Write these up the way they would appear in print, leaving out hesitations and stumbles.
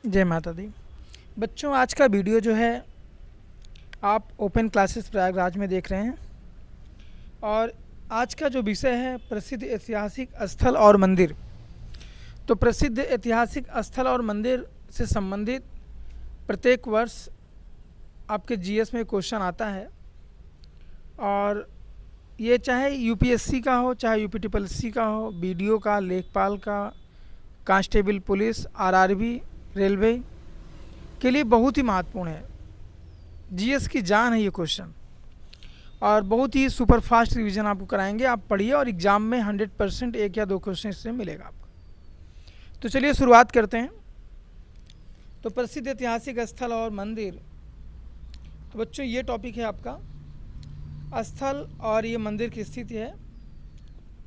जय माता दी। बच्चों, आज का वीडियो जो है आप ओपन क्लासेस प्रयागराज में देख रहे हैं और आज का जो विषय है प्रसिद्ध ऐतिहासिक स्थल और मंदिर। तो प्रसिद्ध ऐतिहासिक स्थल और मंदिर से संबंधित प्रत्येक वर्ष आपके जीएस में क्वेश्चन आता है और ये चाहे यूपीएससी का हो, चाहे यूपीटीपीएससी का हो, बीडीओ का, लेखपाल का, कांस्टेबल पुलिस, आरआरबी, रेलवे के लिए बहुत ही महत्वपूर्ण है। जीएस की जान है ये क्वेश्चन और बहुत ही सुपर फास्ट रिवीजन आपको कराएंगे। आप पढ़िए और एग्ज़ाम में 100% एक या दो क्वेश्चन इससे मिलेगा आपको। तो चलिए शुरुआत करते हैं। तो प्रसिद्ध ऐतिहासिक स्थल और मंदिर, तो बच्चों ये टॉपिक है आपका स्थल और ये मंदिर की स्थिति है।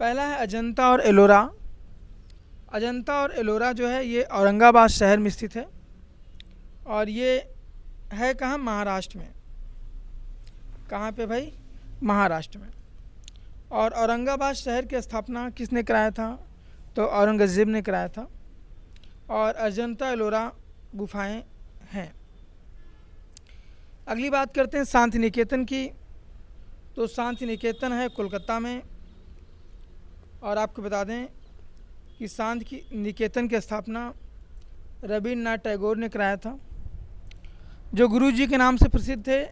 पहला है अजंता और एलोरा। अजंता और एलोरा जो है ये औरंगाबाद शहर में स्थित है और ये है कहाँ? महाराष्ट्र में। कहाँ पे भाई? महाराष्ट्र में। और औरंगाबाद शहर की स्थापना किसने कराया था? तो औरंगज़ेब ने कराया था। और अजंता एलोरा गुफाएं हैं। अगली बात करते हैं शांति निकेतन की। तो शांति निकेतन है कोलकाता में और आपको बता दें कि शांति निकेतन की स्थापना रविन्द्रनाथ टैगोर ने कराया था, जो गुरु जी के नाम से प्रसिद्ध थे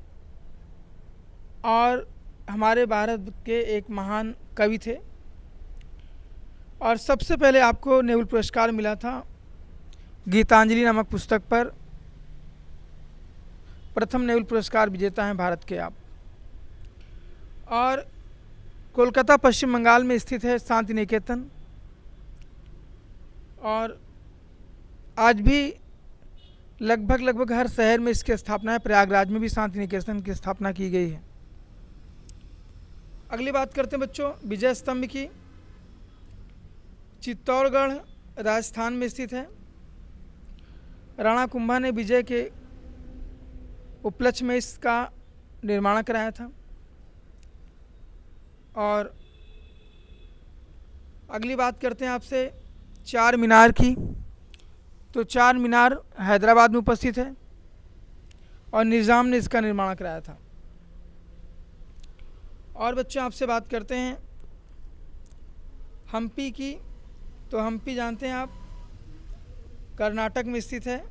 और हमारे भारत के एक महान कवि थे। और सबसे पहले आपको नेहरू पुरस्कार मिला था गीतांजलि नामक पुस्तक पर। प्रथम नेहरू पुरस्कार विजेता हैं भारत के आप। और कोलकाता पश्चिम बंगाल में स्थित है शांति निकेतन और आज भी लगभग हर शहर में इसकी स्थापना है। प्रयागराज में भी शांति निकेतन की स्थापना की गई है। अगली बात करते हैं बच्चों विजय स्तंभ की। चित्तौड़गढ़ राजस्थान में स्थित है। राणा कुंभा ने विजय के उपलक्ष्य में इसका निर्माण कराया था। और अगली बात करते हैं आपसे चार मीनार की। तो चार मीनार हैदराबाद में उपस्थित है और निज़ाम ने इसका निर्माण कराया था। और बच्चों आपसे बात करते हैं हम्पी की। तो हम्पी जानते हैं आप, कर्नाटक में स्थित है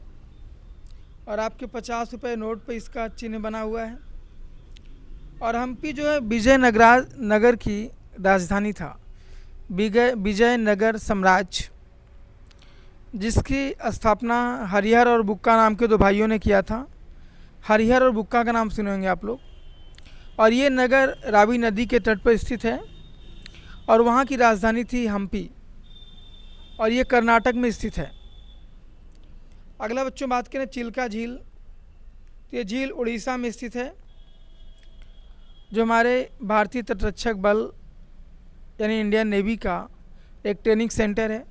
और आपके 50 रुपये नोट पर इसका चिन्ह बना हुआ है। और हम्पी जो है विजयनगर की राजधानी था। विजयनगर साम्राज्य, जिसकी स्थापना हरिहर और बुक्का नाम के दो भाइयों ने किया था। हरिहर और बुक्का का नाम सुने होंगे आप लोग। और ये नगर रावी नदी के तट पर स्थित है और वहाँ की राजधानी थी हम्पी और ये कर्नाटक में स्थित है। अगला बच्चों बात करें चिल्का झील। तो ये झील उड़ीसा में स्थित है, जो हमारे भारतीय तटरक्षक बल यानी इंडियन नेवी का एक ट्रेनिंग सेंटर है।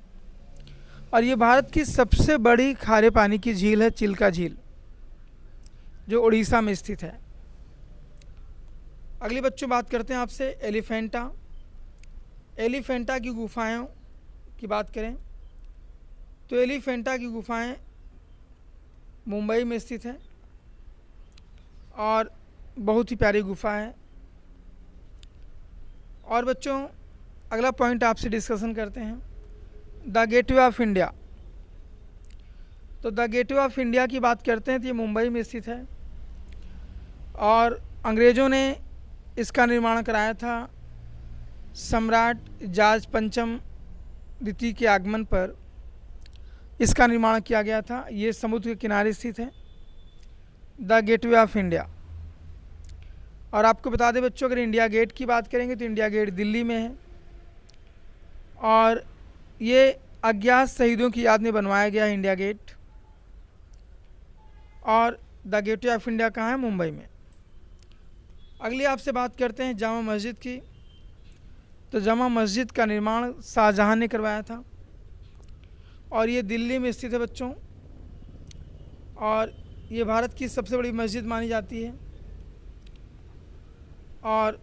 और ये भारत की सबसे बड़ी खारे पानी की झील है चिल्का झील, जो उड़ीसा में स्थित है। अगली बच्चों बात करते हैं आपसे एलिफेंटा। एलिफेंटा की गुफाओं की बात करें तो एलिफेंटा की गुफाएं मुंबई में स्थित है और बहुत ही प्यारी गुफा है। और बच्चों अगला पॉइंट आपसे डिस्कशन करते हैं द गेटवे ऑफ इंडिया। तो द गेटवे ऑफ इंडिया की बात करते हैं तो ये मुंबई में स्थित है और अंग्रेज़ों ने इसका निर्माण कराया था सम्राट जॉर्ज पंचम द्वितीय के आगमन पर इसका निर्माण किया गया था। ये समुद्र के किनारे स्थित है द गेटवे ऑफ इंडिया। और आपको बता दें बच्चों, अगर इंडिया गेट की बात करेंगे तो इंडिया गेट दिल्ली में है और ये अज्ञात शहीदों की याद में बनवाया गया है इंडिया गेट। और द गेटवे ऑफ इंडिया कहाँ है? मुंबई में। अगली आपसे बात करते हैं जामा मस्जिद की। तो जामा मस्जिद का निर्माण शाहजहां ने करवाया था और ये दिल्ली में स्थित है बच्चों। और ये भारत की सबसे बड़ी मस्जिद मानी जाती है और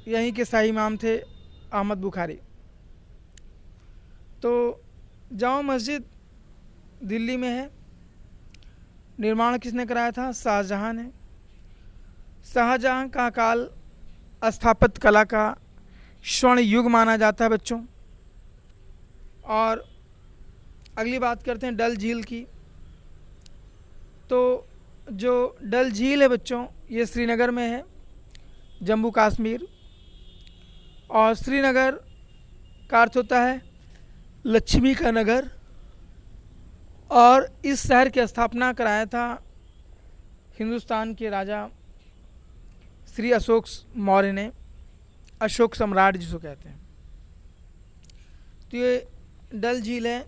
यहीं के शाही इमाम थे अहमद बुखारी। तो जामा मस्जिद दिल्ली में है। निर्माण किसने कराया था? शाहजहाँ ने। शाहजहाँ का काल स्थापत्य कला का स्वर्ण युग माना जाता है बच्चों। और अगली बात करते हैं डल झील की। तो जो डल झील है बच्चों, ये श्रीनगर में है, जम्मू कश्मीर। और श्रीनगर का अर्थ होता है लक्ष्मी का नगर। और इस शहर की स्थापना कराया था हिंदुस्तान के राजा श्री अशोक मौर्य ने, अशोक सम्राट जिसको कहते हैं। तो ये डल झील है।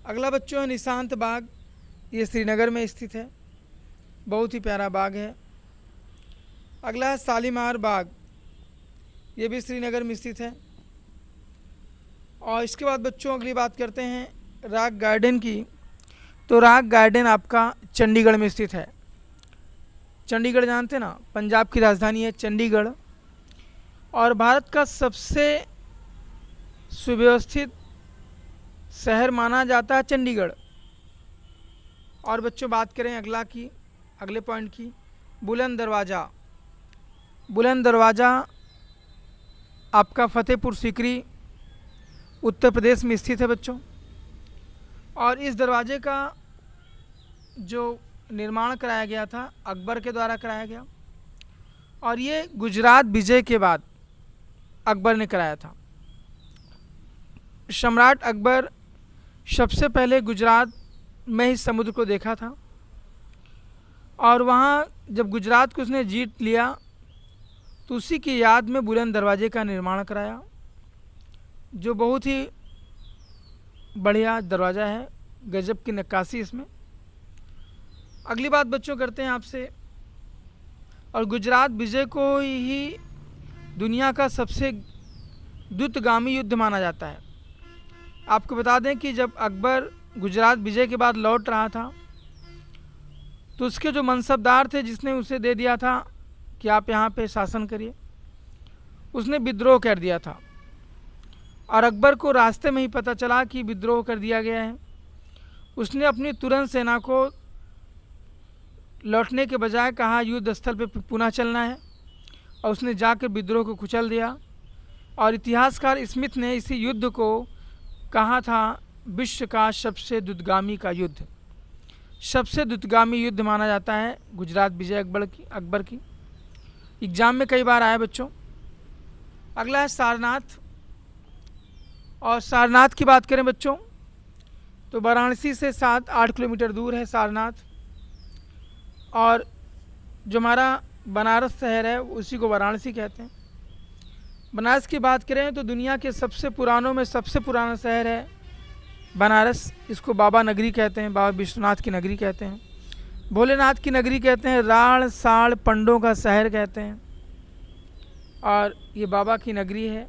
अगला बच्चों है निशांत बाग, ये श्रीनगर में स्थित है, बहुत ही प्यारा बाग है। अगला है शालीमार बाग, ये भी श्रीनगर में स्थित है। और इसके बाद बच्चों अगली बात करते हैं रॉक गार्डन की। तो रॉक गार्डन आपका चंडीगढ़ में स्थित है। चंडीगढ़ जानते ना, पंजाब की राजधानी है चंडीगढ़। और भारत का सबसे सुव्यवस्थित शहर माना जाता है चंडीगढ़। और बच्चों बात करें अगले पॉइंट की, बुलंद दरवाज़ा। बुलंद दरवाज़ा आपका फतेहपुर सीकरी उत्तर प्रदेश में स्थित है बच्चों। और इस दरवाजे का जो निर्माण कराया गया था अकबर के द्वारा कराया गया। और ये गुजरात विजय के बाद अकबर ने कराया था। सम्राट अकबर सबसे पहले गुजरात में ही समुद्र को देखा था। और वहाँ जब गुजरात को उसने जीत लिया तो उसी की याद में बुलंद दरवाजे का निर्माण कराया, जो बहुत ही बढ़िया दरवाज़ा है, गजब की नक्काशी इसमें। अगली बात बच्चों करते हैं आपसे। और गुजरात विजय को ही दुनिया का सबसे द्रुतगामी युद्ध माना जाता है। आपको बता दें कि जब अकबर गुजरात विजय के बाद लौट रहा था तो उसके जो मनसबदार थे, जिसने उसे दे दिया था कि आप यहाँ पे शासन करिए, उसने विद्रोह कर दिया था। और अकबर को रास्ते में ही पता चला कि विद्रोह कर दिया गया है। उसने अपनी तुरंत सेना को लौटने के बजाय कहा युद्ध स्थल पे पुनः चलना है। और उसने जाकर विद्रोह को कुचल दिया। और इतिहासकार स्मिथ ने इसी युद्ध को कहा था विश्व का सबसे द्रुतगामी का युद्ध। सबसे द्रुतगामी युद्ध माना जाता है गुजरात विजय अकबर की। एग्ज़ाम में कई बार आया बच्चों। अगला है सारनाथ। और सारनाथ की बात करें बच्चों तो वाराणसी से 7-8 किलोमीटर दूर है सारनाथ। और जो हमारा बनारस शहर है उसी को वाराणसी कहते हैं। बनारस की बात करें तो दुनिया के सबसे पुरानों में सबसे पुराना शहर है बनारस। इसको बाबा नगरी कहते हैं, बाबा विश्वनाथ की नगरी कहते हैं, भोलेनाथ की नगरी कहते हैं, राण साड़ पंडों का शहर कहते हैं। और ये बाबा की नगरी है।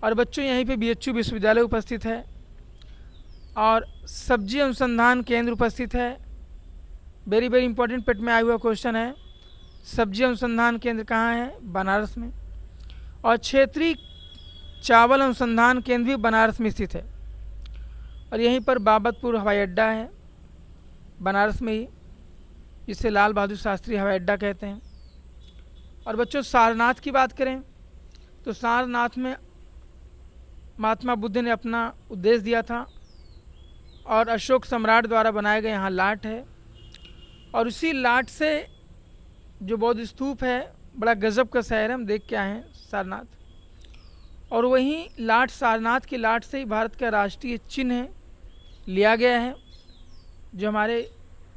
और बच्चों यहीं पे BHU विश्वविद्यालय उपस्थित है और सब्जी अनुसंधान केंद्र उपस्थित है। वेरी वेरी इंपॉर्टेंट पेट में आया हुआ क्वेश्चन है, सब्जी अनुसंधान केंद्र कहाँ है? बनारस में। और क्षेत्रीय चावल अनुसंधान केंद्र भी बनारस में स्थित है। और यहीं पर बाबतपुर हवाई अड्डा है बनारस में ही, जिसे लाल बहादुर शास्त्री हवाई अड्डा कहते हैं। और बच्चों सारनाथ की बात करें तो सारनाथ में महात्मा बुद्ध ने अपना उपदेश दिया था। और अशोक सम्राट द्वारा बनाए गए यहाँ लाट है। और उसी लाट से जो बौद्ध स्तूप है, बड़ा गजब का शहर है, हम देख के आए हैं सारनाथ। और वहीं लाट सारनाथ की लाट से ही भारत का राष्ट्रीय चिन्ह लिया गया है, जो हमारे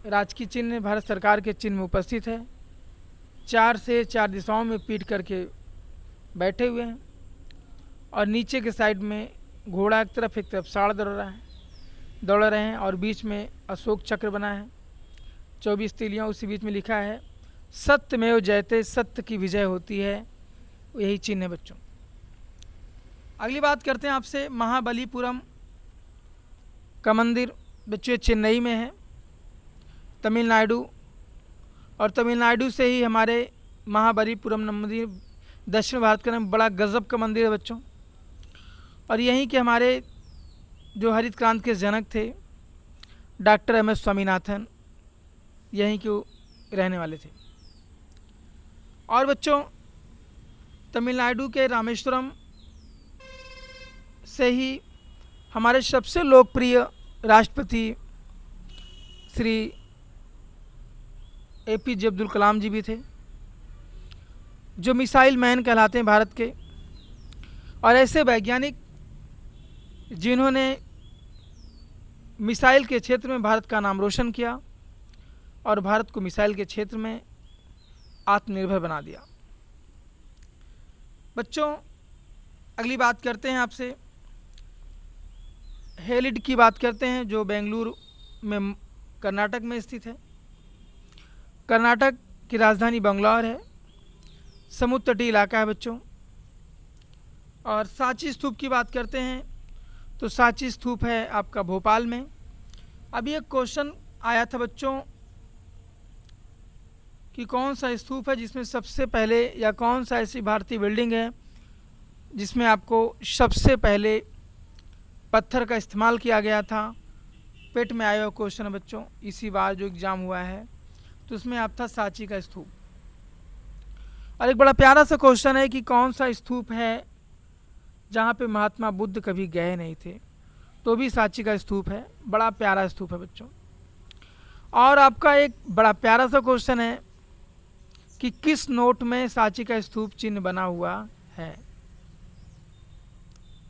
राजकीय चिन्ह भारत सरकार के चिन्ह में उपस्थित है। 4 से 4 दिशाओं में पीट करके बैठे हुए हैं। और नीचे के साइड में घोड़ा एक तरफ साड़ दौड़ रहे हैं। और बीच में अशोक चक्र बना है, 24 तीलियाँ। उसी बीच में लिखा है सत्यमेव जयते, सत्य की विजय होती है, यही चिन्ह है बच्चों। अगली बात करते हैं आपसे महाबलीपुरम का मंदिर। बच्चों चेन्नई में है, तमिलनाडु। और तमिलनाडु से ही हमारे महाबलीपुरम मंदिर दक्षिण भारत का बड़ा गजब का मंदिर है बच्चों। और यहीं के हमारे जो हरित क्रांति के जनक थे, डॉक्टर एम एस स्वामीनाथन, यहीं के रहने वाले थे। और बच्चों, तमिलनाडु के रामेश्वरम से ही हमारे सबसे लोकप्रिय राष्ट्रपति श्री APJ अब्दुल कलाम जी भी थे, जो मिसाइल मैन कहलाते हैं भारत के, और ऐसे वैज्ञानिक जिन्होंने मिसाइल के क्षेत्र में भारत का नाम रोशन किया और भारत को मिसाइल के क्षेत्र में आत्मनिर्भर बना दिया। बच्चों, अगली बात करते हैं आपसे, हेलिड की बात करते हैं, जो बेंगलुरु में कर्नाटक में स्थित है। कर्नाटक की राजधानी बंगलौर है, समुद्र तटीय इलाका है बच्चों। और सांची स्तूप की बात करते हैं तो सांची स्तूप है आपका भोपाल में। अभी एक क्वेश्चन आया था बच्चों कि कौन सा स्तूप है जिसमें सबसे पहले, या कौन सा ऐसी भारतीय बिल्डिंग है जिसमें आपको सबसे पहले पत्थर का इस्तेमाल किया गया था। पेट में आया हुआ क्वेश्चन है बच्चों, इसी बार जो एग्ज़ाम हुआ है तो उसमें आप था सांची का स्तूप। और एक बड़ा प्यारा सा क्वेश्चन है कि कौन सा स्तूप है जहाँ पे महात्मा बुद्ध कभी गए नहीं थे, तो भी सांची का स्तूप है। बड़ा प्यारा स्तूप है बच्चों। और आपका एक बड़ा प्यारा सा क्वेश्चन है कि किस नोट में सांची का स्तूप चिन्ह बना हुआ है।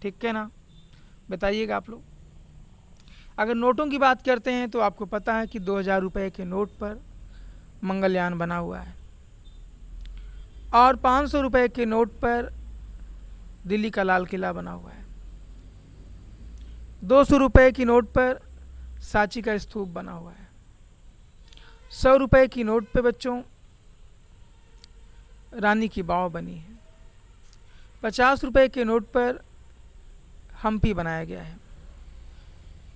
ठीक है ना, बताइएगा आप लोग। अगर नोटों की बात करते हैं तो आपको पता है कि 2000 रुपये के नोट पर मंगलयान बना हुआ है, और 500 रुपये के नोट पर दिल्ली का लाल किला बना हुआ है। 200 रुपये की नोट पर सांची का स्तूप बना हुआ है। 100 रुपये की नोट पे बच्चों रानी की बाव बनी है। 50 रुपये के नोट पर हम्पी बनाया गया है।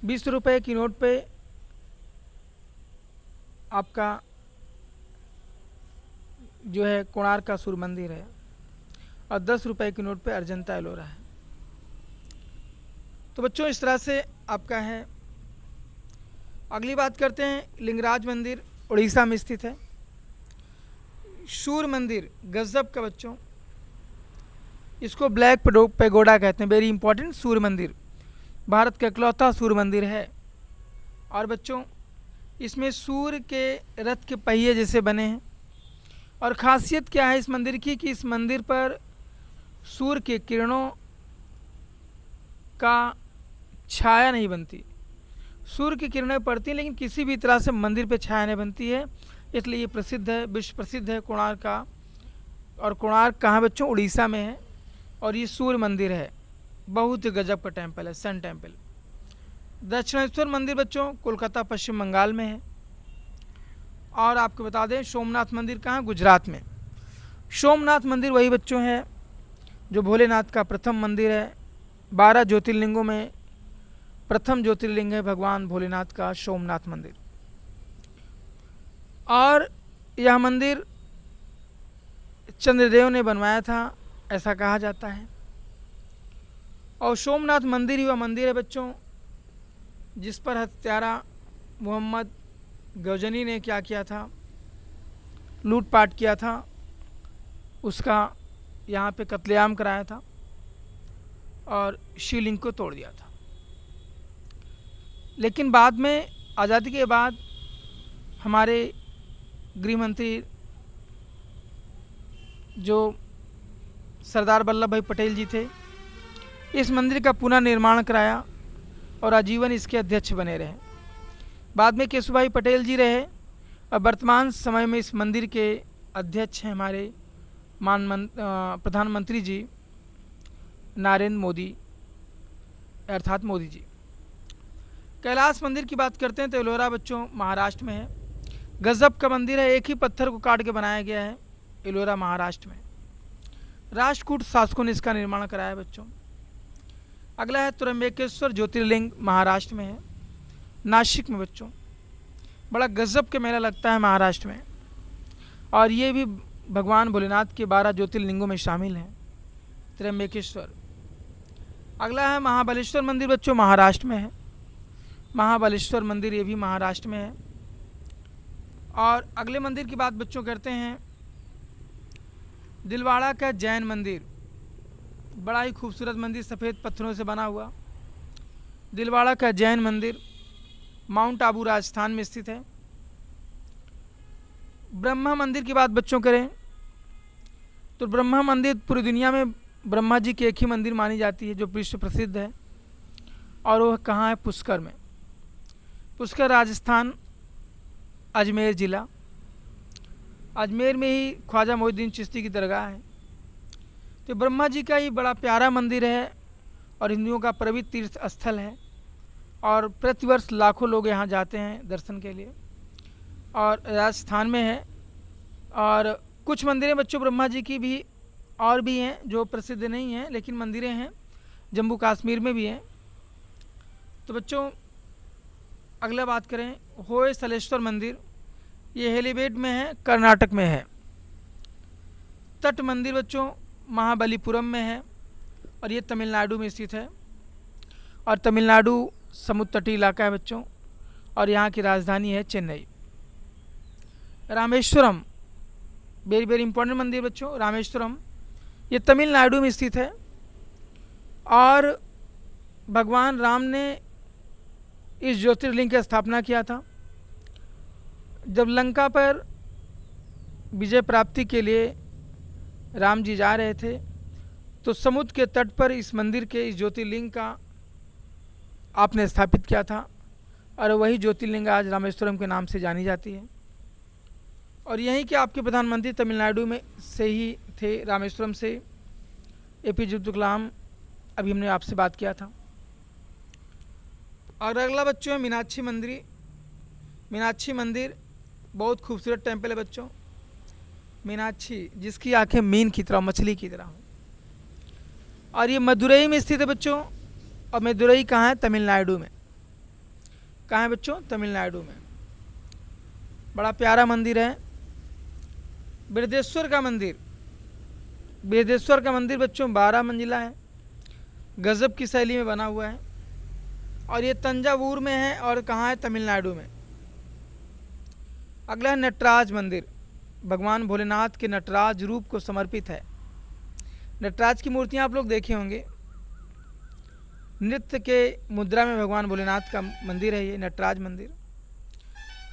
20 रुपये की नोट पे आपका जो है कोणार्क का सूर्य मंदिर है, और 10 रुपये की नोट पे अजंता एलोरा है। तो बच्चों, इस तरह से आपका है। अगली बात करते हैं, लिंगराज मंदिर उड़ीसा में स्थित है। सूर्य मंदिर गजब का बच्चों, इसको ब्लैक पेगोडा कहते हैं। वेरी इंपॉर्टेंट, सूर्य मंदिर भारत का इकलौता सूर्य मंदिर है। और बच्चों, इसमें सूर्य के रथ के पहिए जैसे बने हैं। और ख़ासियत क्या है इस मंदिर की कि इस मंदिर पर सूर्य के किरणों का छाया नहीं बनती। सूर्य की किरणें पड़ती हैं लेकिन किसी भी तरह से मंदिर पे छाया नहीं बनती है, इसलिए ये प्रसिद्ध है, विश्व प्रसिद्ध है कोणार्क का। और कोणार्क कहाँ बच्चों? उड़ीसा में है। और ये सूर्य मंदिर है, बहुत ही गजब का टेम्पल है, सन टेम्पल। दक्षिणेश्वर मंदिर बच्चों कोलकाता पश्चिम बंगाल में है। और आपको बता दें सोमनाथ मंदिर कहाँ? गुजरात में। सोमनाथ मंदिर वही बच्चों है जो भोलेनाथ का प्रथम मंदिर है। 12 ज्योतिर्लिंगों में प्रथम ज्योतिर्लिंग है भगवान भोलेनाथ का सोमनाथ मंदिर। और यह मंदिर चंद्रदेव ने बनवाया था, ऐसा कहा जाता है। और सोमनाथ मंदिर ही वह मंदिर है बच्चों जिस पर हत्यारा मोहम्मद गजनी ने क्या किया था? लूटपाट किया था, उसका यहाँ पे कत्लेआम कराया था और शिवलिंग को तोड़ दिया था। लेकिन बाद में आज़ादी के बाद हमारे गृह मंत्री जो सरदार वल्लभ भाई पटेल जी थे, इस मंदिर का पुनः निर्माण कराया और आजीवन इसके अध्यक्ष बने रहे। बाद में केशुभाई पटेल जी रहे और वर्तमान समय में इस मंदिर के अध्यक्ष हैं हमारे प्रधानमंत्री जी नरेंद्र मोदी अर्थात मोदी जी। कैलाश मंदिर की बात करते हैं तो एलोरा बच्चों महाराष्ट्र में है। गजब का मंदिर है, एक ही पत्थर को काट के बनाया गया है, एलोरा महाराष्ट्र में। राष्ट्रकूट शासकों ने इसका निर्माण कराया है बच्चों। अगला है त्र्यंबकेश्वर ज्योतिर्लिंग, महाराष्ट्र में है, नासिक में बच्चों। बड़ा गजब के मेला लगता है महाराष्ट्र में, और ये भी भगवान भोलेनाथ के 12 ज्योतिर्लिंगों में शामिल हैं। त्र्यंबकेश्वर अगला है महाबलेश्वर मंदिर बच्चों, महाराष्ट्र में है। महाबलेश्वर मंदिर ये भी महाराष्ट्र में है। और अगले मंदिर की बात बच्चों करते हैं, दिलवाड़ा का जैन मंदिर, बड़ा ही खूबसूरत मंदिर, सफ़ेद पत्थरों से बना हुआ। दिलवाड़ा का जैन मंदिर माउंट आबू राजस्थान में स्थित है। ब्रह्मा मंदिर की बात बच्चों करें तो ब्रह्मा मंदिर पूरी दुनिया में ब्रह्मा जी की एक ही मंदिर मानी जाती है जो विश्व प्रसिद्ध है, और वह कहाँ है? पुष्कर में। पुष्कर राजस्थान, अजमेर ज़िला। अजमेर में ही ख्वाजा मोहिउद्दीन चिश्ती की दरगाह है। तो ब्रह्मा जी का ये बड़ा प्यारा मंदिर है और हिंदुओं का पवित्र तीर्थ स्थल है, और प्रतिवर्ष लाखों लोग यहाँ जाते हैं दर्शन के लिए, और राजस्थान में है। और कुछ मंदिरें बच्चों ब्रह्मा जी की भी और भी हैं जो प्रसिद्ध नहीं हैं, लेकिन मंदिरें हैं, जम्मू कश्मीर में भी हैं। तो बच्चों अगला बात करें, होय सलेश्वर मंदिर, ये हेलीवेड में है, कर्नाटक में है। तट मंदिर बच्चों महाबलीपुरम में है, और ये तमिलनाडु में स्थित है। और तमिलनाडु समुद्र तटीय इलाका है बच्चों, और यहाँ की राजधानी है Chennai. Rameswaram, very very important मंदिर बच्चों, रामेश्वरम ये तमिलनाडु में स्थित है। और भगवान राम ने इस ज्योतिर्लिंग की स्थापना किया था। जब लंका पर विजय प्राप्ति के लिए राम जी जा रहे थे, तो समुद्र के तट पर इस मंदिर के, इस ज्योतिर्लिंग का आपने स्थापित किया था, और वही ज्योतिर्लिंग आज रामेश्वरम के नाम से जानी जाती है। और यहीं के आपके प्रधानमंत्री तमिलनाडु में से ही थे, रामेश्वरम से, APJ अब्दुल कलाम, अभी हमने आपसे बात किया था। और अगला बच्चों है मीनाक्षी मंदिर। मीनाक्षी मंदिर बहुत खूबसूरत टेम्पल है बच्चों। मीनाक्षी जिसकी आंखें मीन की तरह, मछली की तरह हो, और ये मदुरई में स्थित है बच्चों। और मदुरई कहाँ है? तमिलनाडु में। कहाँ है बच्चों? तमिलनाडु में। बड़ा प्यारा मंदिर है। बृहदेश्वर का मंदिर, बृहदेश्वर का मंदिर बच्चों 12 मंजिला है, गजब की शैली में बना हुआ है, और ये तंजावुर में है। और कहाँ है? तमिलनाडु में। अगला है नटराज मंदिर, भगवान भोलेनाथ के नटराज रूप को समर्पित है। नटराज की मूर्तियाँ आप लोग देखे होंगे, नृत्य के मुद्रा में भगवान भोलेनाथ का मंदिर है ये नटराज मंदिर,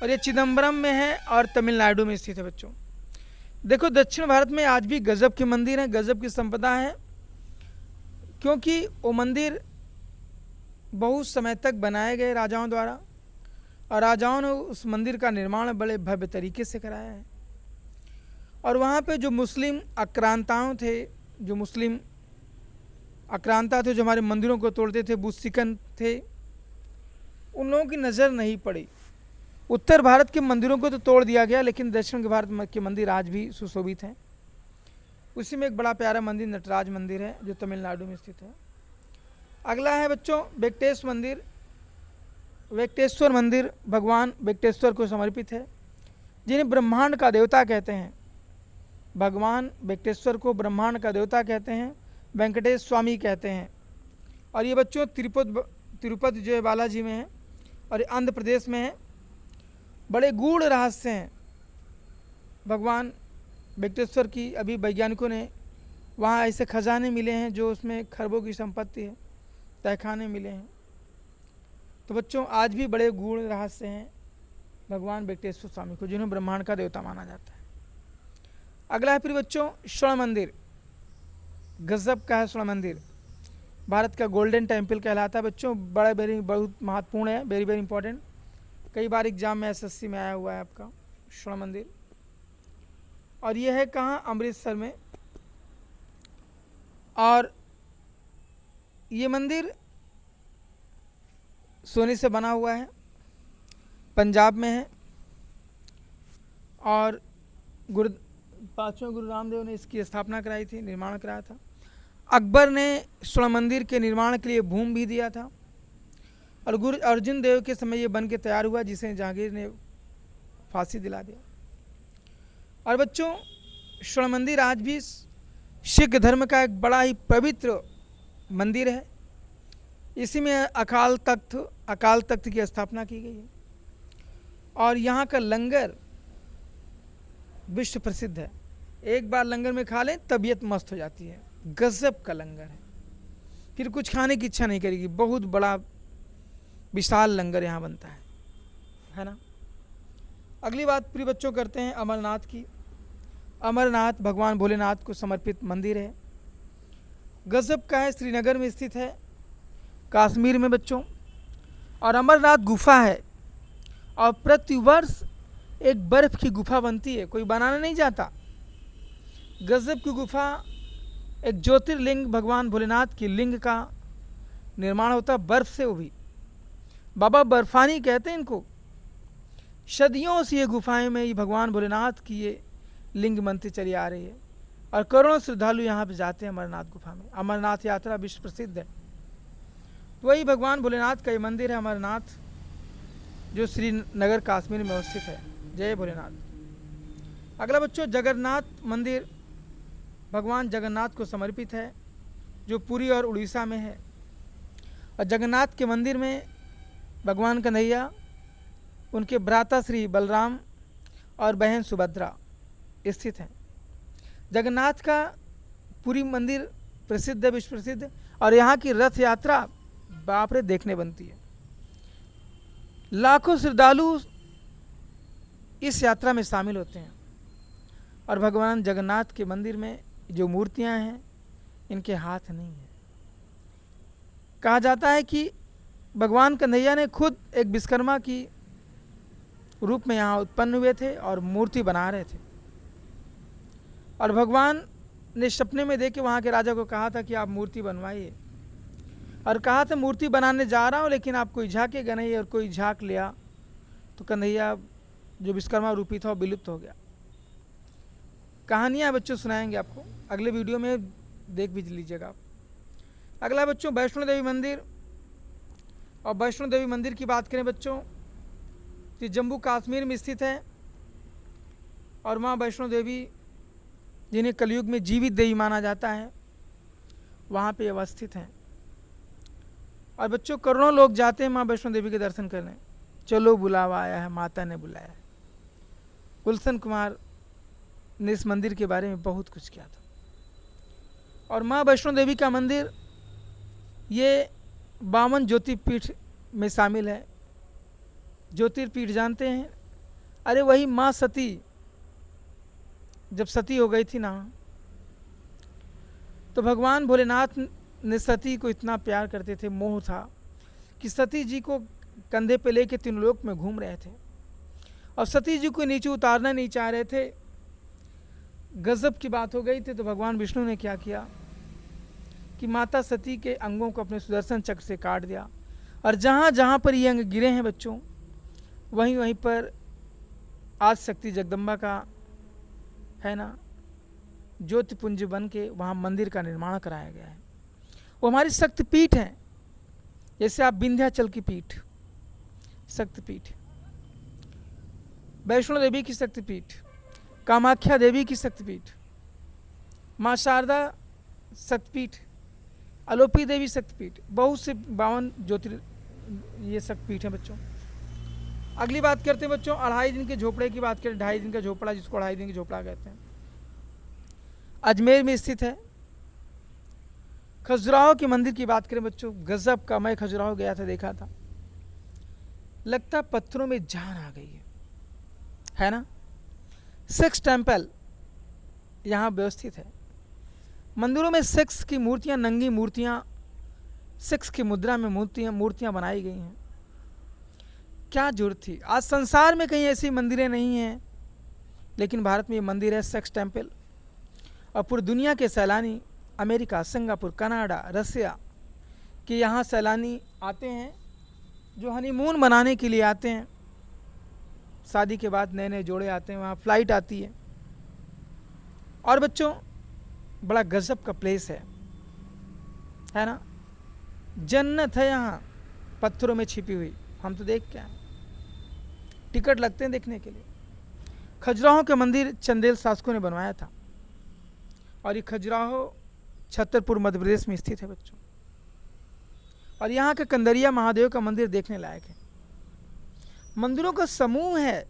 और ये चिदम्बरम में है और तमिलनाडु में स्थित है बच्चों। देखो दक्षिण भारत में आज भी गजब के मंदिर हैं, गजब की संपदा है, क्योंकि वो मंदिर बहुत समय तक बनाए गए राजाओं द्वारा, और राजाओं ने उस मंदिर का निर्माण बड़े भव्य तरीके से कराया है। और वहाँ पे जो मुस्लिम आक्रांताओं थे, जो मुस्लिम आक्रांता थे, जो हमारे मंदिरों को तोड़ते थे, बुस्सिकन थे, उन लोगों की नज़र नहीं पड़ी। उत्तर भारत के मंदिरों को तो तोड़ दिया गया, लेकिन दक्षिण भारत के मंदिर आज भी सुशोभित हैं। उसी में एक बड़ा प्यारा मंदिर नटराज मंदिर है जो तमिलनाडु में स्थित है। अगला है बच्चों वेंकटेश मंदिर। वेंकटेश्वर मंदिर भगवान वेंकटेश्वर को समर्पित है, जिन्हें ब्रह्मांड का देवता कहते हैं। भगवान वेंकटेश्वर को ब्रह्मांड का देवता कहते हैं, वेंकटेश स्वामी कहते हैं। और ये बच्चों तिरुपति जो है बालाजी में है, और आंध्र प्रदेश में है। बड़े गूढ़ रहस्य हैं भगवान वेंकटेश्वर की। अभी वैज्ञानिकों ने वहाँ ऐसे खजाने मिले हैं जो उसमें खरबों की संपत्ति है, तहखाने मिले हैं। तो बच्चों आज भी बड़े गूढ़ रहस्य हैं भगवान वेंकटेश्वर स्वामी को, जिन्हें ब्रह्मांड का देवता माना जाता है। अगला है फिर बच्चों स्वर्ण मंदिर। गजब का है स्वर्ण मंदिर, भारत का गोल्डन टेम्पल कहलाता है बच्चों। बड़ा बहुत महत्वपूर्ण है, वेरी वेरी इंपॉर्टेंट। कई बार एग्जाम में SSC में आया हुआ है आपका स्वर्ण मंदिर। और ये है कहाँ? अमृतसर में। और ये मंदिर सोने से बना हुआ है, पंजाब में है। और पाँचवें गुरु रामदेव ने इसकी स्थापना कराई थी, निर्माण कराया था। अकबर ने स्वर्ण मंदिर के निर्माण के लिए भूमि भी दिया था, और गुरु अर्जुन देव के समय ये बन के तैयार हुआ, जिसे जहांगीर ने फांसी दिला दिया। और बच्चों स्वर्ण मंदिर आज भी सिख धर्म का एक बड़ा ही पवित्र मंदिर है, इसी में अकाल तख्त की स्थापना की गई है। और यहाँ का लंगर विश्व प्रसिद्ध है। एक बार लंगर में खा लें तबीयत मस्त हो जाती है। गजब का लंगर है, फिर कुछ खाने की इच्छा नहीं करेगी। बहुत बड़ा विशाल लंगर यहाँ बनता है ना। अगली बात प्रिय बच्चों करते हैं अमरनाथ की। अमरनाथ भगवान भोलेनाथ को समर्पित मंदिर है। गजब का है, श्रीनगर में स्थित है, कश्मीर में बच्चों। और अमरनाथ गुफा है और प्रतिवर्ष एक बर्फ की गुफा बनती है, कोई बनाने नहीं जाता। गजब की गुफा, एक ज्योतिर्लिंग भगवान भोलेनाथ की लिंग का निर्माण होता है बर्फ से, वो भी बाबा बर्फानी कहते हैं इनको। सदियों से ये गुफाएं में ये भगवान भोलेनाथ की ये लिंग बनती चली आ रही है और करोड़ों श्रद्धालु यहाँ पे जाते हैं अमरनाथ गुफा में। अमरनाथ यात्रा विश्व प्रसिद्ध है। तो वही भगवान भोलेनाथ का ये मंदिर है अमरनाथ, जो श्रीनगर कश्मीर में अवस्थित है। जय भोलेनाथ। अगला बच्चों जगन्नाथ मंदिर भगवान जगन्नाथ को समर्पित है, जो पुरी और उड़ीसा में है। और जगन्नाथ के मंदिर में भगवान कन्हैया, उनके भ्राता श्री बलराम और बहन सुभद्रा स्थित हैं। जगन्नाथ का पुरी मंदिर प्रसिद्ध है, विश्व प्रसिद्ध। और यहाँ की रथ यात्रा बाप रे देखने बनती है। लाखों श्रद्धालु इस यात्रा में शामिल होते हैं। और भगवान जगन्नाथ के मंदिर में जो मूर्तियां हैं इनके हाथ नहीं है। कहा जाता है कि भगवान कन्हैया ने खुद एक विश्वकर्मा की रूप में यहाँ उत्पन्न हुए थे और मूर्ति बना रहे थे। और भगवान ने सपने में देख के वहाँ के राजा को कहा था कि आप मूर्ति बनवाइए, और कहा था मूर्ति बनाने जा रहा हूँ लेकिन आप कोई झाँकेगा नहीं। और कोई झाँक लिया तो कन्हैया जो विश्वकर्मा रूपी था वो विलुप्त हो गया। कहानियाँ बच्चों सुनाएंगे आपको, अगले वीडियो में देख भी लीजिएगा आप। अगला बच्चों वैष्णो देवी मंदिर। और वैष्णो देवी मंदिर की बात करें बच्चों तो जम्मू कश्मीर में स्थित है। और माँ वैष्णो देवी जिन्हें कलयुग में जीवित देवी माना जाता है, वहाँ पे अवस्थित हैं। और बच्चों करोड़ों लोग जाते हैं माँ वैष्णो देवी के दर्शन करने। चलो बुलावा आया है, माता ने बुलाया है। गुलशन कुमार ने इस मंदिर के बारे में बहुत कुछ किया था। और माँ वैष्णो देवी का मंदिर ये 52 ज्योतिर्पीठ में शामिल है। ज्योतिर्पीठ जानते हैं? अरे वही माँ सती, जब सती हो गई थी ना, तो भगवान भोलेनाथ ने सती को इतना प्यार करते थे, मोह था, कि सती जी को कंधे पे लेके तीनों लोक में घूम रहे थे और सती जी को नीचे उतारना नहीं चाह रहे थे। गजब की बात हो गई थी। तो भगवान विष्णु ने क्या किया कि माता सती के अंगों को अपने सुदर्शन चक्र से काट दिया। और जहाँ जहाँ पर ये अंग गिरे हैं बच्चों, वहीं वहीं पर आज शक्ति जगदम्बा का है ना ज्योतिपुंज बन के वहाँ मंदिर का निर्माण कराया गया है। वो हमारी शक्तिपीठ है। जैसे आप विंध्याचल की पीठ शक्तिपीठ, वैष्णो देवी की शक्तिपीठ, कामाख्या देवी की शक्तिपीठ, माँ शारदा शक्तिपीठ, अलोपी देवी शक्तिपीठ, बहुत से 52 ये शक्तिपीठ हैं बच्चों। अगली बात करते हैं बच्चों 2.5 दिन के झोपड़े की बात करें। 2.5 दिन का झोपड़ा, जिसको 2.5 दिन का झोपड़ा कहते हैं, अजमेर में स्थित है। खजुराहो के मंदिर की बात करें बच्चों, गजब का। मैं खजुराहो गया था, देखा था, लगता पत्थरों में जान आ गई है ना। सेक्स टेम्पल यहाँ व्यवस्थित है। मंदिरों में सेक्स की मूर्तियाँ, नंगी मूर्तियाँ, सेक्स की मुद्रा में मूर्तियाँ बनाई गई हैं। क्या जरूरत थी? आज संसार में कहीं ऐसी मंदिरें नहीं हैं, लेकिन भारत में ये मंदिर है सेक्स टेम्पल। और पूरी दुनिया के सैलानी, अमेरिका, सिंगापुर, कनाडा, रसिया के यहाँ सैलानी आते हैं, जो हनीमून मनाने के लिए आते हैं। शादी के बाद नए नए जोड़े आते हैं, वहाँ फ्लाइट आती है। और बच्चों बड़ा गजब का प्लेस है ना। जन्नत है यहाँ पत्थरों में छिपी हुई। हम तो देख के आए, टिकट लगते हैं देखने के लिए। खजुराहो के मंदिर चंदेल शासकों ने बनवाया था। और ये खजुराहो छतरपुर मध्य प्रदेश में स्थित है बच्चों। और यहाँ का कंदरिया महादेव का मंदिर देखने लायक है। मंदिरों का समूह है।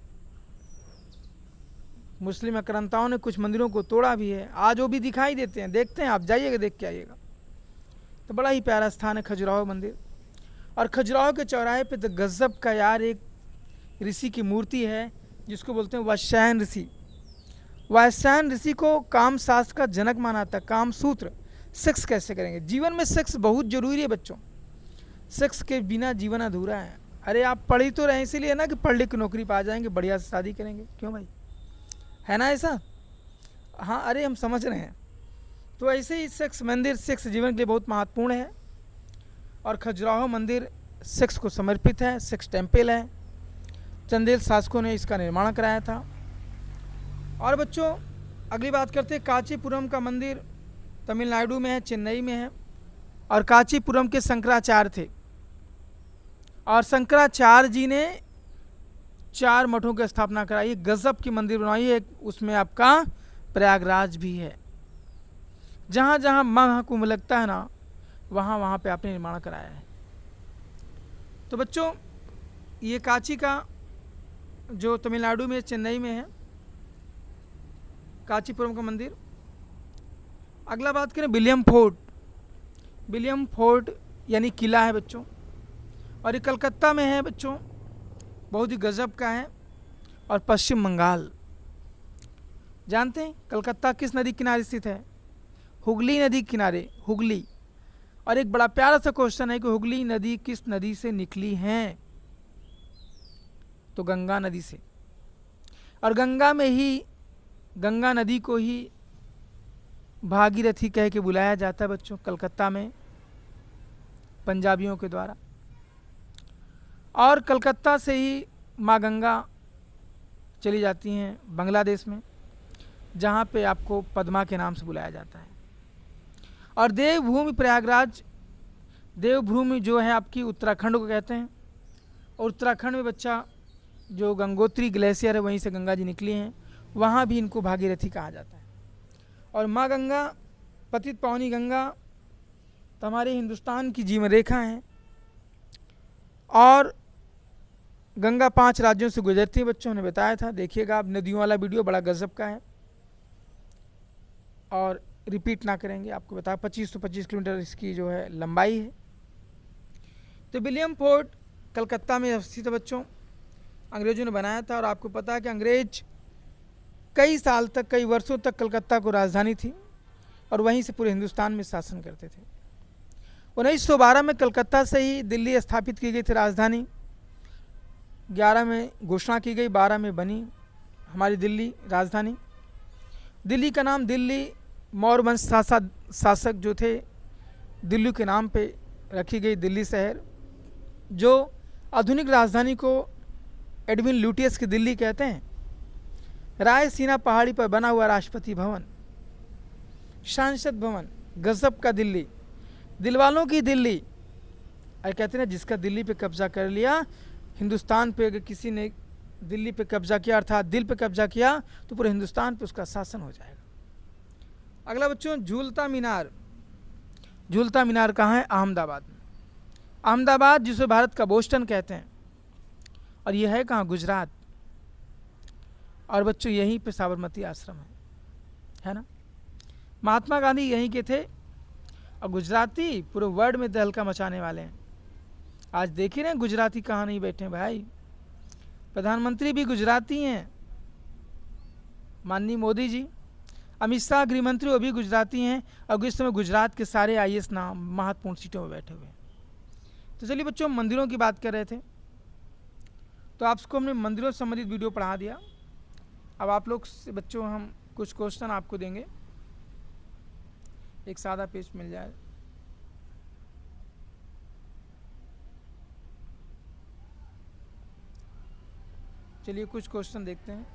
मुस्लिम आक्रांताओं ने कुछ मंदिरों को तोड़ा भी है, आज वो भी दिखाई देते हैं, देखते हैं, आप जाइएगा देख के आइएगा। तो बड़ा ही प्यारा स्थान है खजुराहो मंदिर। और खजुराहो के चौराहे पे तो गजब का यार एक ऋषि की मूर्ति है जिसको बोलते हैं वात्स्यायन ऋषि। वात्स्यायन ऋषि को काम शास्त्र का जनक माना था। काम सूत्र, सेक्स कैसे करेंगे, जीवन में सेक्स बहुत जरूरी है बच्चों, सेक्स के बिना जीवन अधूरा है। अरे आप पढ़ ही तो रहे इसीलिए ना कि पढ़ लिख के नौकरी पा जाएंगे, बढ़िया से शादी करेंगे, क्यों भाई, है ना ऐसा? हाँ, अरे हम समझ रहे हैं। तो ऐसे ही सेक्स मंदिर सेक्स जीवन के लिए बहुत महत्वपूर्ण है। और खजुराहो मंदिर सेक्स को समर्पित है, सेक्स टेम्पल है। चंदेल शासकों ने इसका निर्माण कराया था। और बच्चों अगली बात करते हैं, कांचीपुरम का मंदिर तमिलनाडु में है, चेन्नई में है। और कांचीपुरम के शंकराचार्य थे, और शंकराचार्य जी ने 4 मठों की स्थापना कराई, गजब की मंदिर बनवाई है। उसमें आपका प्रयागराज भी है, जहाँ जहाँ महाकुंभ लगता है ना, वहाँ वहाँ पे आपने निर्माण कराया है। तो बच्चों ये कांची का जो तमिलनाडु में चेन्नई में है, कांचीपुरम का मंदिर। अगला बात करें विलियम फोर्ट। विलियम फोर्ट यानी किला है बच्चों, और ये कलकत्ता में है बच्चों, बहुत ही गजब का है। और पश्चिम बंगाल, जानते हैं कलकत्ता किस नदी किनारे स्थित है? हुगली नदी किनारे, हुगली। और एक बड़ा प्यारा सा क्वेश्चन है कि हुगली नदी किस नदी से निकली है? तो गंगा नदी से। और गंगा में ही, गंगा नदी को ही भागीरथी कह के बुलाया जाता है बच्चों, कलकत्ता में पंजाबियों के द्वारा। और कलकत्ता से ही माँ गंगा चली जाती हैं बांग्लादेश में, जहाँ पे आपको पद्मा के नाम से बुलाया जाता है। और देवभूमि प्रयागराज, देवभूमि जो है आपकी उत्तराखंड को कहते हैं। और उत्तराखंड में बच्चा जो गंगोत्री ग्लेशियर है, वहीं से गंगा जी निकली हैं, वहाँ भी इनको भागीरथी कहा जाता है। और माँ गंगा, पतित पावनी गंगा, तो हमारे हिंदुस्तान की जीवन रेखा है। और गंगा 5 राज्यों से गुजरती है बच्चों ने बताया था, देखिएगा आप नदियों वाला वीडियो, बड़ा गजब का है। और रिपीट ना करेंगे, आपको बताया 25 किलोमीटर इसकी जो है लंबाई है। तो विलियम फोर्ट कलकत्ता में स्थित है बच्चों, अंग्रेजों ने बनाया था। और आपको पता है कि अंग्रेज कई साल तक, कई वर्षों तक कलकत्ता को राजधानी थी, और वहीं से पूरे हिंदुस्तान में शासन करते थे। 1912 में कलकत्ता से ही दिल्ली स्थापित की गई थी राजधानी। 11 में घोषणा की गई, 12 में बनी हमारी दिल्ली राजधानी। दिल्ली का नाम, दिल्ली मौर्य वंश शासक जो थे, दिल्ली के नाम पे रखी गई दिल्ली शहर, जो आधुनिक राजधानी को एडविन लुटियस की दिल्ली कहते हैं। रायसीना पहाड़ी पर बना हुआ राष्ट्रपति भवन, सांसद भवन, गजब का दिल्ली, दिलवालों की दिल्ली। और कहते हैं जिसका दिल्ली पे कब्जा कर लिया, हिंदुस्तान पे अगर किसी ने दिल्ली पे कब्जा किया, अर्थात दिल पे कब्जा किया, तो पूरे हिंदुस्तान पे उसका शासन हो जाएगा। अगला बच्चों झूलता मीनार। झूलता मीनार कहाँ है? अहमदाबाद में। अहमदाबाद जिसे भारत का बोस्टन कहते हैं। और यह है कहाँ? गुजरात। और बच्चों यहीं पे साबरमती आश्रम है ना। महात्मा गांधी यहीं के थे, और गुजराती पूरे वर्ल्ड में तहलका मचाने वाले हैं। आज देख ही रहे हैं गुजराती कहाँ नहीं बैठे भाई, प्रधानमंत्री भी गुजराती हैं, माननीय मोदी जी। अमित शाह गृह मंत्री, वो भी गुजराती हैं। और इस समय गुजरात के सारे IAS नाम महत्वपूर्ण सीटों में बैठे हुए हैं। तो चलिए बच्चों, मंदिरों की बात कर रहे थे, तो आपको हमने मंदिरों से संबंधित वीडियो पढ़ा दिया। अब आप लोग से बच्चों हम कुछ क्वेश्चन आपको देंगे, एक सादा पेज मिल जाए। चलिए कुछ क्वेश्चन देखते हैं।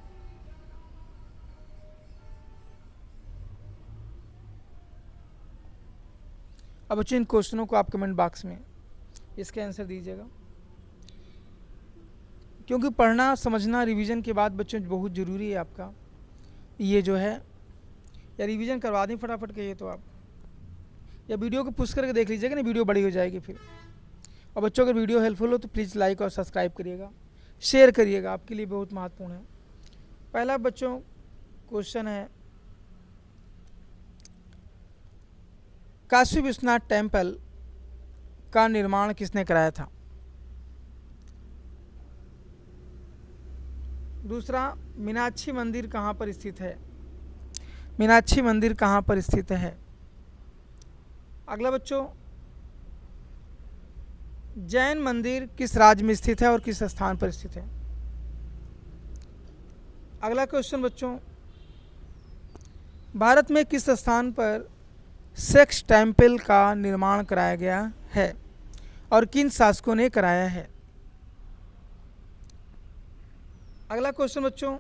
अब बच्चों इन क्वेश्चनों को आप कमेंट बॉक्स में इसके आंसर दीजिएगा, क्योंकि पढ़ना समझना रिवीजन के बाद बच्चों बहुत ज़रूरी है आपका ये जो है। या रिवीजन करवा दें फटाफट के, ये तो आप या वीडियो को पुश करके देख लीजिएगा ना, वीडियो बड़ी हो जाएगी फिर। और बच्चों अगर वीडियो हेल्पफुल हो तो प्लीज़ लाइक और सब्सक्राइब करिएगा, शेयर करिएगा, आपके लिए बहुत महत्वपूर्ण है। पहला बच्चों क्वेश्चन है, काशी विश्वनाथ टेम्पल का निर्माण किसने कराया था? दूसरा, मीनाक्षी मंदिर कहाँ पर स्थित है? मीनाक्षी मंदिर कहाँ पर स्थित है? अगला बच्चों, जैन मंदिर किस राज्य में स्थित है और किस स्थान पर स्थित है? अगला क्वेश्चन बच्चों, भारत में किस स्थान पर सेक्स टेम्पल का निर्माण कराया गया है और किन शासकों ने कराया है? अगला क्वेश्चन बच्चों,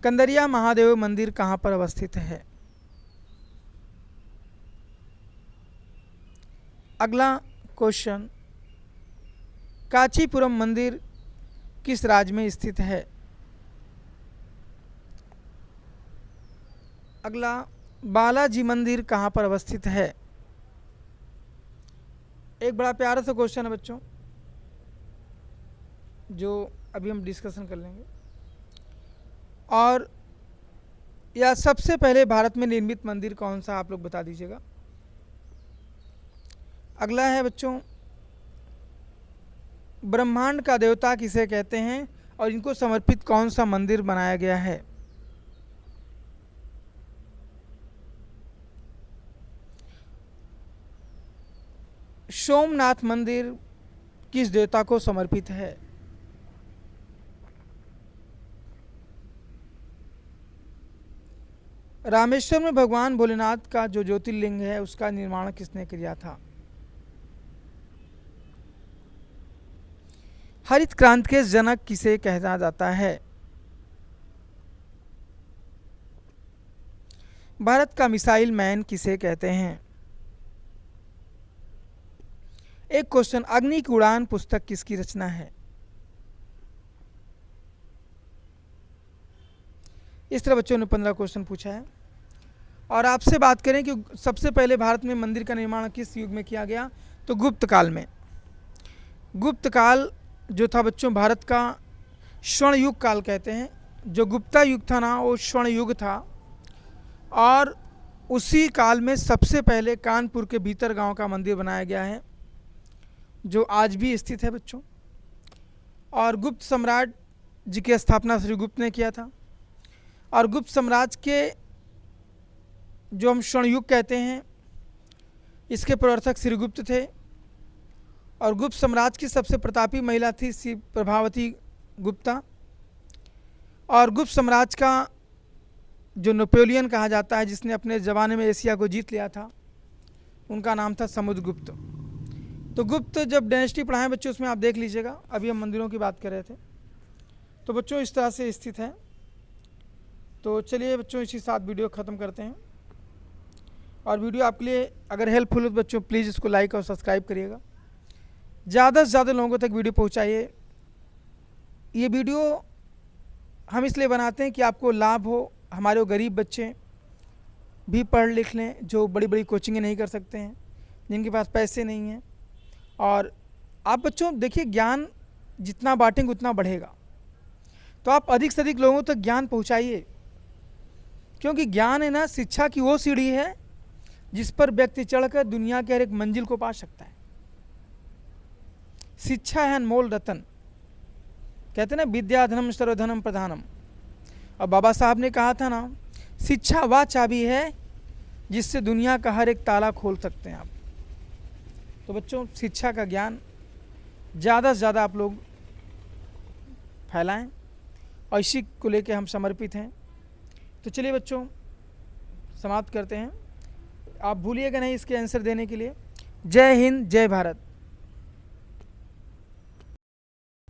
कंदरिया महादेव मंदिर कहाँ पर अवस्थित है? अगला क्वेश्चन, कांचीपुरम मंदिर किस राज्य में स्थित है? अगला, बालाजी मंदिर कहाँ पर अवस्थित है? एक बड़ा प्यारा सा क्वेश्चन है बच्चों, जो अभी हम डिस्कशन कर लेंगे। और यह सबसे पहले भारत में निर्मित मंदिर कौन सा, आप लोग बता दीजिएगा। अगला है बच्चों, ब्रह्मांड का देवता किसे कहते हैं और इनको समर्पित कौन सा मंदिर बनाया गया है? सोमनाथ मंदिर किस देवता को समर्पित है? रामेश्वर में भगवान भोलेनाथ का जो ज्योतिर्लिंग है उसका निर्माण किसने किया था? हरित क्रांति के जनक किसे कहा जाता है? भारत का मिसाइल मैन किसे कहते हैं? एक क्वेश्चन, अग्नि की उड़ान पुस्तक किसकी रचना है? इस तरह बच्चों ने 15 क्वेश्चन पूछा है। और आपसे बात करें कि सबसे पहले भारत में मंदिर का निर्माण किस युग में किया गया, तो गुप्त काल में। गुप्त काल जो था बच्चों, भारत का स्वर्ण युग काल कहते हैं। जो गुप्ता युग था ना, वो स्वर्ण युग था। और उसी काल में सबसे पहले कानपुर के भीतर गांव का मंदिर बनाया गया है, जो आज भी स्थित है बच्चों। और गुप्त सम्राट जी की स्थापना श्रीगुप्त ने किया था। और गुप्त साम्राज्य के जो हम स्वर्ण युग कहते हैं, इसके प्रवर्तक श्रीगुप्त थे। और गुप्त साम्राज्य की सबसे प्रतापी महिला थी श्री प्रभावती गुप्ता। और गुप्त साम्राज्य का जो नेपोलियन कहा जाता है, जिसने अपने ज़माने में एशिया को जीत लिया था, उनका नाम था समुद्रगुप्त। तो गुप्त जब डायनेस्टी पढ़ाएं बच्चों, उसमें आप देख लीजिएगा। अभी हम मंदिरों की बात कर रहे थे। तो बच्चों इस तरह से स्थित है। तो चलिए बच्चों, इसी साथ वीडियो ख़त्म करते हैं। और वीडियो आपके लिए अगर हेल्पफुल हो तो बच्चों प्लीज़ इसको लाइक और सब्सक्राइब करिएगा। ज़्यादा से ज़्यादा लोगों तक वीडियो पहुंचाइए। ये वीडियो हम इसलिए बनाते हैं कि आपको लाभ हो, हमारे वो गरीब बच्चे भी पढ़ लिख लें, जो बड़ी बड़ी कोचिंगें नहीं कर सकते हैं, जिनके पास पैसे नहीं हैं। और आप बच्चों देखिए, ज्ञान जितना बांटेंगे उतना बढ़ेगा। तो आप अधिक से अधिक लोगों तक ज्ञान पहुंचाइए, क्योंकि ज्ञान है ना, शिक्षा की वो सीढ़ी है जिस पर व्यक्ति चढ़कर दुनिया के हर एक मंजिल को पा सकता है। शिक्षा है अनमोल रतन, कहते ना, विद्याधनम सर्वधनम प्रधानम। और बाबा साहब ने कहा था ना, शिक्षा वह चाबी है जिससे दुनिया का हर एक ताला खोल सकते हैं आप। तो बच्चों, शिक्षा का ज्ञान ज़्यादा से ज़्यादा आप लोग फैलाएं, और इसी को लेके हम समर्पित हैं। तो चलिए बच्चों, समाप्त करते हैं। आप भूलिएगा नहीं इसके आंसर देने के लिए। जय हिंद, जय भारत।